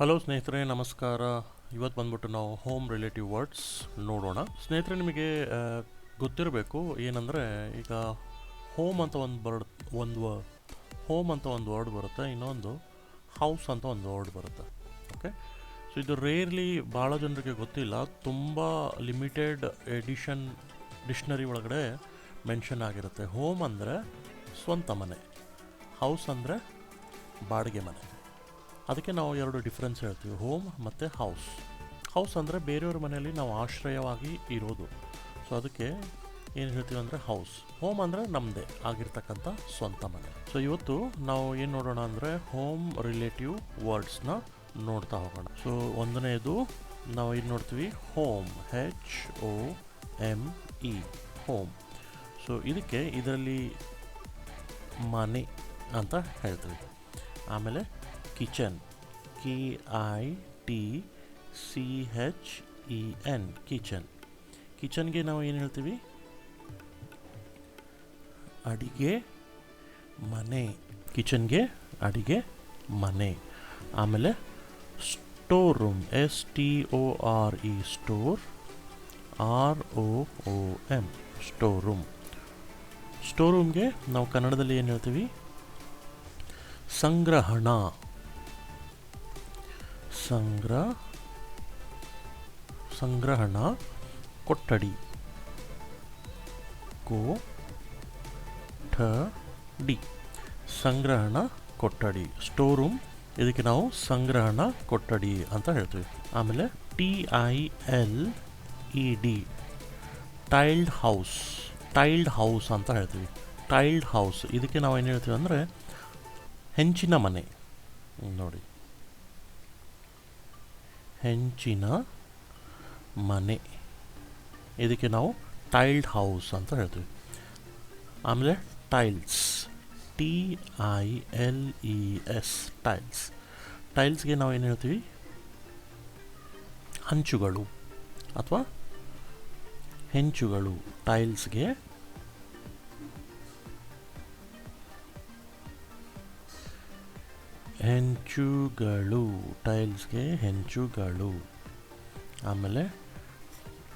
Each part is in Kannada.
ಹಲೋ ಸ್ನೇಹಿತರೆ, ನಮಸ್ಕಾರ. ಇವತ್ತು ಬಂದ್ಬಿಟ್ಟು ನಾವು ಹೋಮ್ ರಿಲೇಟಿವ್ ವರ್ಡ್ಸ್ ನೋಡೋಣ. ಸ್ನೇಹಿತರೆ, ನಿಮಗೆ ಗೊತ್ತಿರಬೇಕು ಏನಂದರೆ, ಈಗ ಹೋಮ್ ಅಂತ ಒಂದು ವರ್ಡ್ ಬರುತ್ತೆ, ಇನ್ನೊಂದು ಹೌಸ್ ಅಂತ ಒಂದು ವರ್ಡ್ ಬರುತ್ತೆ. ಓಕೆ, ಸೊ ಇದು ರೇರ್ಲಿ ಭಾಳ ಜನರಿಗೆ ಗೊತ್ತಿಲ್ಲ. ತುಂಬ ಲಿಮಿಟೆಡ್ ಎಡಿಷನ್ ಡಿಕ್ಷ್ನರಿ ಒಳಗಡೆ ಮೆನ್ಷನ್ ಆಗಿರುತ್ತೆ. ಹೋಮ್ ಅಂದರೆ ಸ್ವಂತ ಮನೆ, ಹೌಸ್ ಅಂದರೆ ಬಾಡಿಗೆ ಮನೆ. ಅದಕ್ಕೆ ನಾವು ಎರಡು ಡಿಫ್ರೆನ್ಸ್ ಹೇಳ್ತೀವಿ, ಹೋಮ್ ಮತ್ತು ಹೌಸ್. ಹೌಸ್ ಅಂದರೆ ಬೇರೆಯವ್ರ ಮನೆಯಲ್ಲಿ ನಾವು ಆಶ್ರಯವಾಗಿ ಇರೋದು, ಸೊ ಅದಕ್ಕೆ ಏನು ಹೇಳ್ತೀವಿ ಅಂದರೆ ಹೌಸ್. ಹೋಮ್ ಅಂದರೆ ನಮ್ಮದೇ ಆಗಿರ್ತಕ್ಕಂಥ ಸ್ವಂತ ಮನೆ. ಸೊ ಇವತ್ತು ನಾವು ಏನು ನೋಡೋಣ ಅಂದರೆ ಹೋಮ್ ರಿಲೇಟಿವ್ ವರ್ಡ್ಸ್ನ ನೋಡ್ತಾ ಹೋಗೋಣ. ಸೊ ಒಂದನೇದು ನಾವು ಏನು ನೋಡ್ತೀವಿ, ಹೋಮ್, HOME, ಹೋಮ್. ಸೊ ಇದರಲ್ಲಿ ಮನೆ ಅಂತ ಹೇಳ್ತೀವಿ. ಆಮೇಲೆ ಕಿಚನ್, KITCHEN, ಕಿಚನ್. ಕಿಚನ್ಗೆ ನಾವು ಏನು ಹೇಳ್ತೀವಿ, ಅಡಿಗೆ ಮನೆ. ಕಿಚನ್ಗೆ ಅಡಿಗೆ ಮನೆ. ಆಮೇಲೆ store room, STORE, store, ROOM, store room. Store ರೂಮ್ಗೆ ನಾವು ಕನ್ನಡದಲ್ಲಿ ಏನು ಹೇಳ್ತೀವಿ, ಸಂಗ್ರಹಣಾ ಕೊಠಡಿ, ಕೊಠಡಿ, ಸಂಗ್ರಹಣಾ ಕೊಠಡಿ. ಸ್ಟೋರ್ ರೂಮ್, ಇದಕ್ಕೆ ನಾವು ಸಂಗ್ರಹಣಾ ಕೊಠಡಿ ಅಂತ ಹೇಳ್ತೀವಿ. ಆಮೇಲೆ TILED, ಟೈಲ್ಡ್ ಹೌಸ್ ಅಂತ ಹೇಳ್ತೀವಿ. ಟೈಲ್ಡ್ ಹೌಸ್, ಇದಕ್ಕೆ ನಾವು ಏನು ಹೇಳ್ತೀವಿ ಅಂದರೆ ಹೆಂಚಿನ ಮನೆ. ನೋಡಿ, ಹೆಂಚಿನ ಮನೆ, ಇದಕ್ಕೆ ನಾವು ಟೈಲ್ಡ್ ಹೌಸ್ ಅಂತ ಹೇಳ್ತೀವಿ. ಆಮೇಲೆ ಟೈಲ್ಸ್, TILES, ಟೈಲ್ಸ್. ಟೈಲ್ಸ್ಗೆ ನಾವು ಏನು ಹೇಳ್ತೀವಿ, ಹಂಚುಗಳು ಅಥವಾ ಹೆಂಚುಗಳು. ಟೈಲ್ಸ್ಗೆ ಹೆಂಚುಗಳು. ಆಮೇಲೆ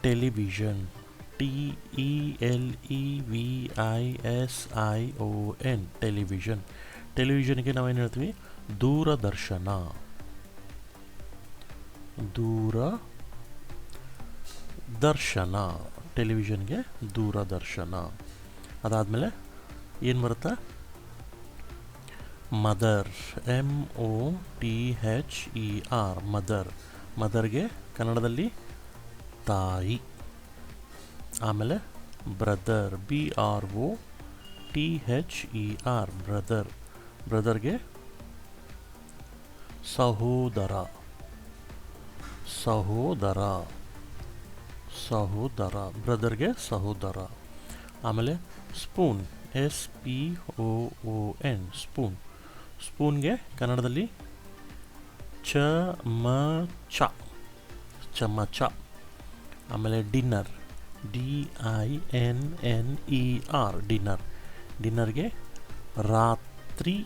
ಟೆಲಿವಿಷನ್, TELEVISION, ಟೆಲಿವಿಷನ್. ಟೆಲಿವಿಷನ್ಗೆ ನಾವೇನು ಹೇಳ್ತೀವಿ, ದೂರದರ್ಶನ. ಟೆಲಿವಿಷನ್ಗೆ ದೂರದರ್ಶನ. ಅದಾದಮೇಲೆ ಏನು ಬರುತ್ತೆ, ಮದರ್, MOTHER, ಮದರ್. ಮದರ್ಗೆ ಕನ್ನಡದಲ್ಲಿ ತಾಯಿ. ಆಮೇಲೆ ಬ್ರದರ್, BROTHER, ಬ್ರದರ್ಗೆ ಸಹೋದರ. ಬ್ರದರ್ಗೆ ಸಹೋದರ. ಆಮೇಲೆ ಸ್ಪೂನ್, SPOON, ಸ್ಪೂನ್. ಸ್ಪೂನ್ಗೆ ಕನ್ನಡದಲ್ಲಿ ಚಮಚ. ಆಮೇಲೆ ಡಿನ್ನರ್, DINNER, ಡಿನ್ನರ್ಗೆ ರಾತ್ರಿ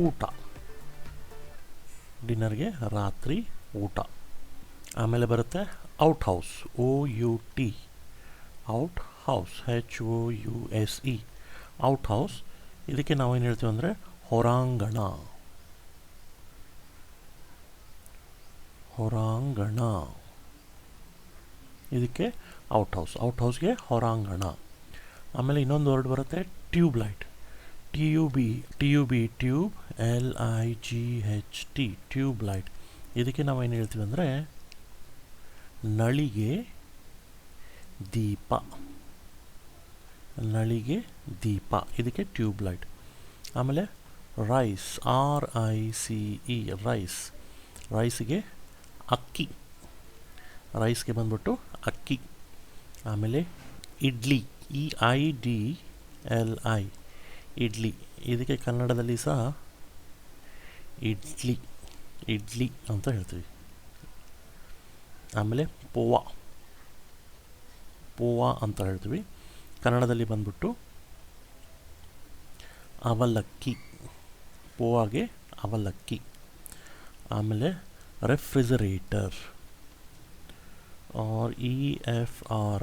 ಊಟ. ಆಮೇಲೆ ಬರುತ್ತೆ out house, OUT, out house, HOUSE, out house. ಇದಕ್ಕೆ ನಾವೇನು ಹೇಳ್ತೀವಿ ಅಂದರೆ ಹೊರಾಂಗಣ. ಇದಕ್ಕೆ ಔಟ್ ಹೌಸ್ಗೆ ಹೊರಾಂಗಣ. ಆಮೇಲೆ ಇನ್ನೊಂದು ವರ್ಡ್ ಬರುತ್ತೆ tube light, TUB, tube, LIGHT, tube light. ಇದಕ್ಕೆ ನಾವೇನು ಹೇಳ್ತೀವಿ ಅಂದರೆ ನಳಿಗೆ ದೀಪ. ಇದಕ್ಕೆ ಟ್ಯೂಬ್ಲೈಟ್. ಆಮೇಲೆ ರೈಸ್, RICE, ರೈಸ್ಗೆ ಅಕ್ಕಿ. ರೈಸ್ಗೆ ಬಂದ್ಬಿಟ್ಟು ಅಕ್ಕಿ. ಆಮೇಲೆ ಇಡ್ಲಿ, EIDLI, ಇಡ್ಲಿ. ಇದಕ್ಕೆ ಕನ್ನಡದಲ್ಲಿ ಸಹ ಇಡ್ಲಿ ಅಂತ ಹೇಳ್ತೀವಿ. ಆಮೇಲೆ ಪೋವಾ ಅಂತ ಹೇಳ್ತೀವಿ. ಕನ್ನಡದಲ್ಲಿ ಬಂದ್ಬಿಟ್ಟು ಅವಲಕ್ಕಿ. ಪೋವಾಗೆ ಅವಲಕ್ಕಿ. ಆಮೇಲೆ ರೆಫ್ರಿಜರೇಟರ್, REFRIGERATOR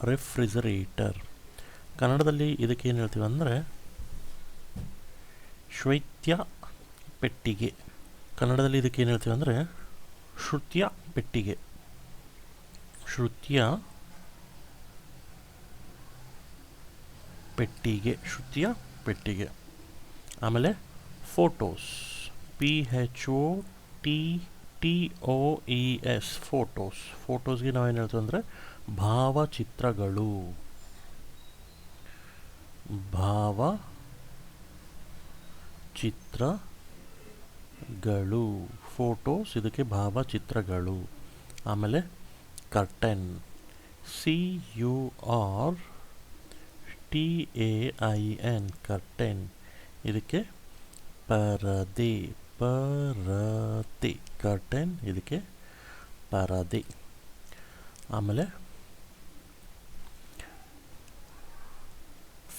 ರೆಫ್ರಿಜರೇಟರ್. ಕನ್ನಡದಲ್ಲಿ ಇದಕ್ಕೆ ಏನು ಹೇಳ್ತೀವಿ ಅಂದರೆ ಶ್ವೇತ್ಯ ಪೆಟ್ಟಿಗೆ. ಕನ್ನಡದಲ್ಲಿ ಇದಕ್ಕೆ ಏನು ಹೇಳ್ತೀವಿ ಅಂದರೆ ಶ್ರುತ್ಯ ಪೆಟ್ಟಿಗೆ. ಶ್ರುತ್ಯ ಪೆಟ್ಟಿಗೆ. ಆಮೇಲೆ ಫೋಟೋಸ್, PHOTOES ಫೋಟೋಸ್ಗೆ ನಾವೇನು ಹೇಳ್ತೀವಿ ಅಂದರೆ ಭಾವಚಿತ್ರಗಳು. ಫೋಟೋಸ್ ಇದಕ್ಕೆ ಭಾವಚಿತ್ರಗಳು. ಆಮೇಲೆ ಕರ್ಟನ್, CURTAIN ಕರ್ಟನ್, ಇದಕ್ಕೆ ಪರದೆ. ಕರ್ಟನ್ ಇದಕ್ಕೆ ಪರದೆ. ಆಮೇಲೆ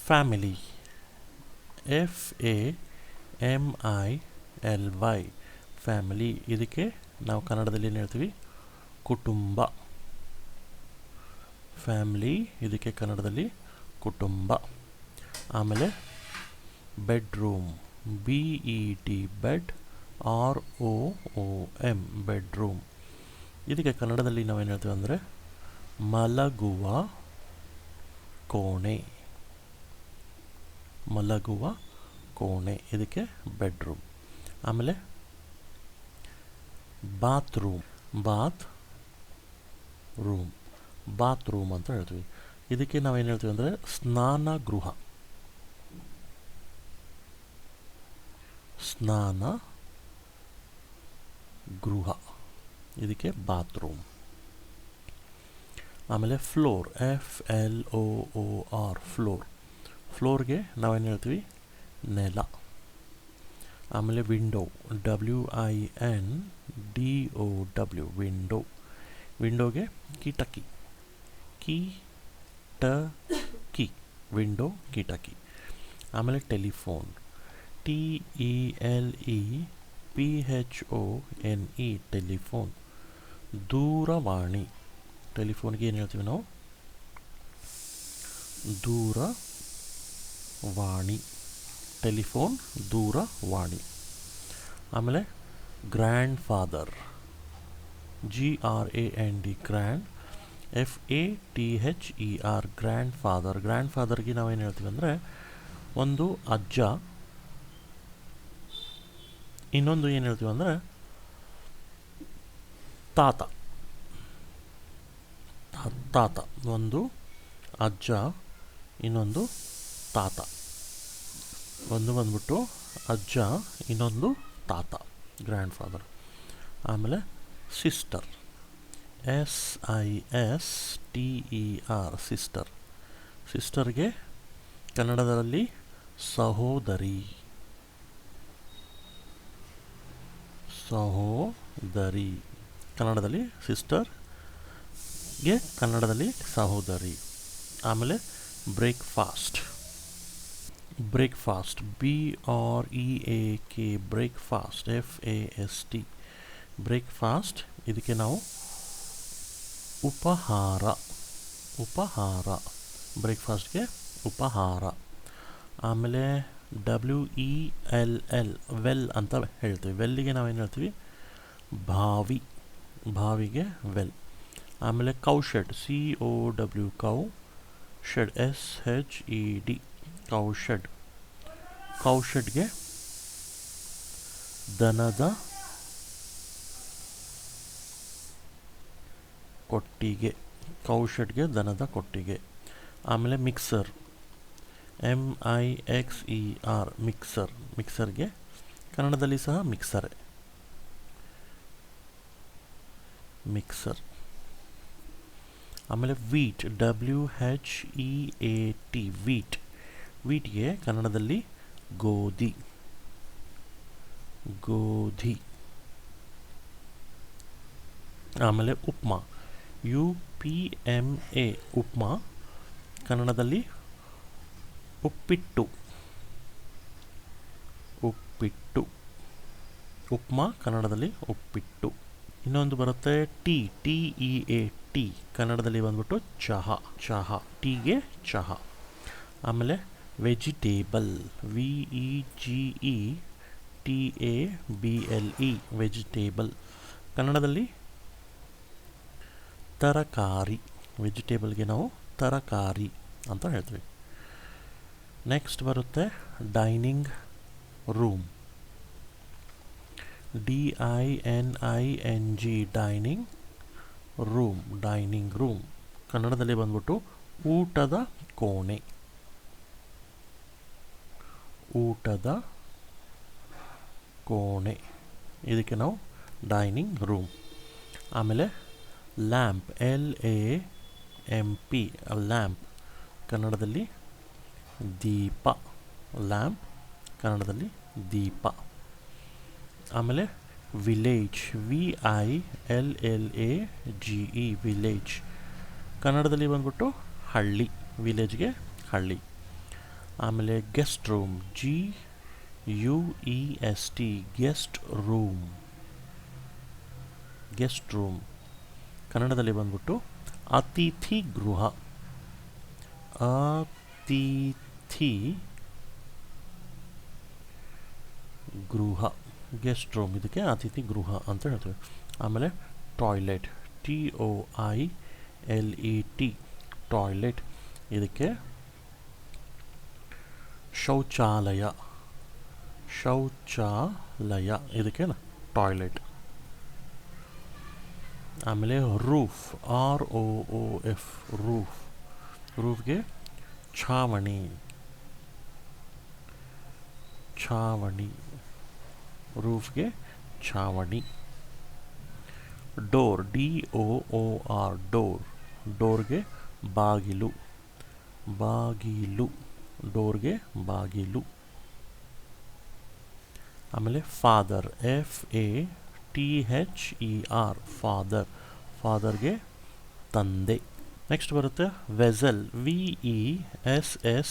ಫ್ಯಾಮಿಲಿ, FAMILY ಫ್ಯಾಮಿಲಿ, ಇದಕ್ಕೆ ನಾವು ಕನ್ನಡದಲ್ಲಿ ಏನು ಹೇಳ್ತೀವಿ ಕುಟುಂಬ. ಫ್ಯಾಮಿಲಿ ಇದಕ್ಕೆ ಕನ್ನಡದಲ್ಲಿ ಕುಟುಂಬ. ಆಮೇಲೆ bedroom, BED bed, ROOM bedroom, ಇದಕ್ಕೆ ಕನ್ನಡದಲ್ಲಿ ನಾವೇನು ಹೇಳ್ತೀವಿ ಅಂದರೆ ಮಲಗುವ ಕೋಣೆ, ಇದಕ್ಕೆ ಬೆಡ್ರೂಮ್. ಆಮೇಲೆ ಬಾತ್ರೂಮ್ ಅಂತ ಹೇಳ್ತೀವಿ. ಇದಕ್ಕೆ ನಾವೇನು ಹೇಳ್ತೀವಿ ಅಂದರೆ ಸ್ನಾನಗೃಹ, ಇದಕ್ಕೆ ಬಾತ್ರೂಮ್. ಆಮೇಲೆ ಫ್ಲೋರ್, FLOOR ಫ್ಲೋರ್ಗೆ ನಾವೇನು ಹೇಳ್ತೀವಿ ನೆಲ. ಆಮೇಲೆ ವಿಂಡೋ, WINDOW ವಿಂಡೋಗೆ ಕಿಟಕಿ, ವಿಂಡೋ ಕಿಟಕಿ. ಆಮೇಲೆ ಟೆಲಿಫೋನ್, TELEPHONE ಟೆಲಿಫೋನ್. ದೂರವಾಣಿ, ಟೆಲಿಫೋನ್ಗೆ ಏನು ಹೇಳ್ತೀವಿ ನಾವು ದೂರವಾಣಿ. ಆಮೇಲೆ grand father, GRAND grand, FATHER grand ಫಾದರ್ಗೆ ನಾವೇನು ಹೇಳ್ತೀವಿ ಅಂದರೆ ಒಂದು ಅಜ್ಜ, ಇನ್ನೊಂದು ಏನು ಹೇಳ್ತೀವಿ ಅಂದರೆ ತಾತ. ಒಂದು ಅಜ್ಜ, ಇನ್ನೊಂದು ತಾತ. ಒಂದು ಬಂದ್ಬಿಟ್ಟು ಅಜ್ಜ, ಇನ್ನೊಂದು ತಾತ, ಗ್ರ್ಯಾಂಡ್ ಫಾದರ್. ಆಮೇಲೆ ಸಿಸ್ಟರ್, SISTER ಸಿಸ್ಟರ್ಗೆ ಕನ್ನಡದಲ್ಲಿ ಸಹೋದರಿ. ಕನ್ನಡದಲ್ಲಿ ಸಿಸ್ಟರ್ಗೆ ಕನ್ನಡದಲ್ಲಿ ಸಹೋದರಿ. ಆಮೇಲೆ ಬ್ರೇಕ್ಫಾಸ್ಟ್, BREAK ಬ್ರೇಕ್ಫಾಸ್ಟ್, FAST ಇದಕ್ಕೆ ನಾವು ಉಪಹಾರ. ಬ್ರೇಕ್ಫಾಸ್ಟ್ಗೆ ಉಪಹಾರ. ಆಮೇಲೆ WELL ಅಂತ ಹೇಳ್ತೀವಿ. ವೆಲ್ಲಿಗೆ ನಾವೇನು ಹೇಳ್ತೀವಿ ಬಾವಿಗೆ ವೆಲ್. ಆಮೇಲೆ ಕೌಶೆಡ್, COW ಶೆಡ್, SHED ಕೌಶೆಡ್ಗೆ ದನದ ಕೊಟ್ಟಿಗೆ. ಆಮೇಲೆ ಮಿಕ್ಸರ್, MIXER ಮಿಕ್ಸರ್ಗೆ ಕನ್ನಡದಲ್ಲಿ ಸಹ ಮಿಕ್ಸರ್. ಆಮೇಲೆ ವೀಟ್, WHEAT ವೀಟ್ಗೆ ಕನ್ನಡದಲ್ಲಿ ಗೋಧಿ. ಆಮೇಲೆ ಉಪ್ಮಾ, UPMA ಉಪ್ಮಾ, ಕನ್ನಡದಲ್ಲಿ ಉಪ್ಪಿಟ್ಟು ಉಪ್ಪಿಟ್ಟು ಉಪ್ಮಾ ಕನ್ನಡದಲ್ಲಿ ಉಪ್ಪಿಟ್ಟು. ಇನ್ನೊಂದು ಬರುತ್ತೆ tea, T E A tea, ಕನ್ನಡದಲ್ಲಿ ಬಂದ್ಬಿಟ್ಟು ಚಹಾ, ಚಹಾ, ಟೀಗೆ ಚಹಾ. ಆಮೇಲೆ vegetable, V E G E T A B L E, vegetable, ಕನ್ನಡದಲ್ಲಿ ತರಕಾರಿ. ವೆಜಿಟೇಬಲ್ಗೆ ನಾವು ತರಕಾರಿ ಅಂತ ಹೇಳ್ತೀವಿ. ನೆಕ್ಸ್ಟ್ ಬರುತ್ತೆ dining room, DINING, dining room, dining room, ಕನ್ನಡದಲ್ಲಿ ಬಂದ್ಬಿಟ್ಟು ಊಟದ ಕೋಣೆ, ಊಟದ ಕೋಣೆ, ಇದಕ್ಕೆ ನಾವು ಡೈನಿಂಗ್ ರೂಮ್. ಆಮೇಲೆ ಲ್ಯಾಂಪ್, LAMP, ಲ್ಯಾಂಪ್, ಕನ್ನಡದಲ್ಲಿ ದೀಪ, ಲ್ಯಾಂಪ್, ಕನ್ನಡದಲ್ಲಿ ದೀಪ. ಆಮೇಲೆ ವಿಲೇಜ್, VILLAGE, ವಿಲೇಜ್, ಕನ್ನಡದಲ್ಲಿ ಬಂದ್ಬಿಟ್ಟು ಹಳ್ಳಿ, ವಿಲೇಜ್ಗೆ ಹಳ್ಳಿ. ಆಮೇಲೆ guest room, GUEST, guest room, guest room, ಕನ್ನಡದಲ್ಲಿ ಬಂದ್ಬಿಟ್ಟು ಅತಿಥಿ ಗೃಹ, ಅತಿಥಿ ಗೃಹ, ಗೆಸ್ಟ್ ರೂಮ್, ಇದಕ್ಕೆ ಅತಿಥಿ ಗೃಹ ಅಂತ ಹೇಳ್ತೀವಿ. ಆಮೇಲೆ ಟಾಯ್ಲೆಟ್, TOILET, ಟಾಯ್ಲೆಟ್, ಇದಕ್ಕೆ ಶೌಚಾಲಯ, ಶೌಚಾಲಯ, ಇದಕ್ಕೆ ಟಾಯ್ಲೆಟ್. ಆಮೇಲೆ ರೂಫ್, ROOF, ರೂಫ್, ರೂಫ್ಗೆ ಛಾವಣಿ, ಛಾವಣಿ, ರೂಫ್ಗೆ ಛಾವಣಿ. ಡೋರ್, DOOR, ಡೋರ್, ಡೋರ್ಗೆ ಬಾಗಿಲು, ಬಾಗಿಲು, ಡೋರ್ಗೆ ಬಾಗಿಲು. ಆಮೇಲೆ ಫಾದರ್, FATHER, ಫಾದರ್, ಫಾದರ್ಗೆ ತಂದೆ. ನೆಕ್ಸ್ಟ್ ಬರುತ್ತೆ ವೆಸಲ್, VESSEL,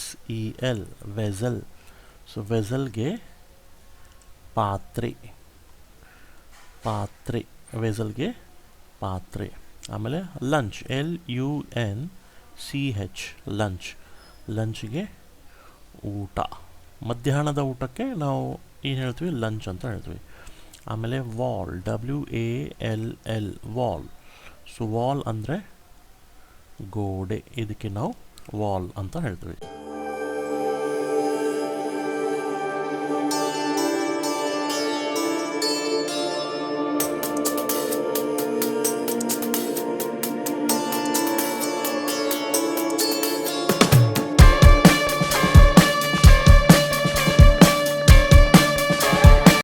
ವೆಸಲ್, ಸೊ ವೆಸಲ್ಗೆ ಪಾತ್ರೆ, ಪಾತ್ರೆ, ವೆಸಲ್ಗೆ ಪಾತ್ರೆ. ಆಮೇಲೆ ಲಂಚ್, LUNCH, ಲಂಚ್, ಲಂಚ್ಗೆ ಊಟ, ಮಧ್ಯಾಹ್ನದ ಊಟಕ್ಕೆ ನಾವು ಏನು ಹೇಳ್ತೀವಿ, ಲಂಚ್ ಅಂತ ಹೇಳ್ತೀವಿ. ಆಮೇಲೆ wall, WALL, wall, so wall ಅಂದರೆ ಗೋಡೆ, ಇದಕ್ಕೆ ನಾವು ವಾಲ್ ಅಂತ ಹೇಳ್ತೀವಿ.